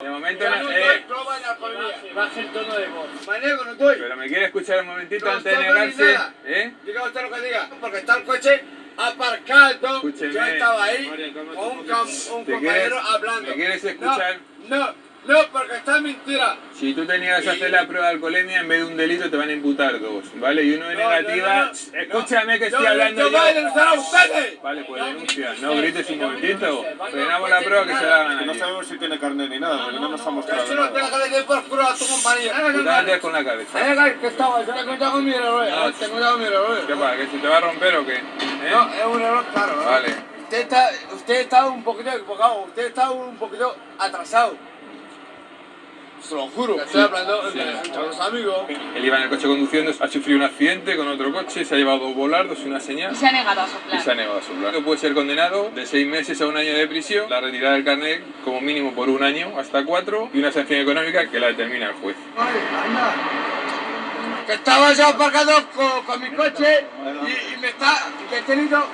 De momento Ya no, no estoy, toma la alcoholía. Baja el tono de voz. Manego, no estoy. pero me quiere escuchar un momentito No antes de estamos ni negarse, nada. ¿eh? Diga usted lo que diga. Porque está el coche aparcado. Escúcheme. Yo estaba ahí con un compañero hablando. ¿Me quieres escuchar? No, porque está mentira. Si tú te niegas a hacer la prueba de alcoholemia, en vez de un delito te van a imputar dos, ¿vale? Y uno de negativa... Escúchame que estoy hablando yo. ¡Yo voy a denunciar a ustedes! Vale, pues denuncia. No grites un momentito. Frenamos la prueba que se la hagan No allí. sabemos si tiene carnet ni nada, porque no nos ha mostrado Eso no nada. tengo que le den por culo a tu compañero. Tú te metes con la cabeza. Que estaba, yo tengo ya con mi error. Tengo ya con mi error. ¿Qué pasa? ¿Que se te va a romper o qué? ¿Eh? No, es un error claro, ¿no? Vale. Usted está un poquito equivocado, usted está un poquito atrasado. Se lo juro. Estoy hablando entre los amigos. Él iba en el coche conduciendo, ha sufrido un accidente con otro coche, se ha llevado dos volardos y una señal. Y se ha negado a Y soplar. se ha negado a soplar. Puede ser condenado de 6 meses a 1 año de prisión, la retirada del carnet como mínimo por 1 año hasta 4 y una sanción económica que la determina el juez. Vale, anda. Que estaba yo aparcado con mi coche y me está detenido.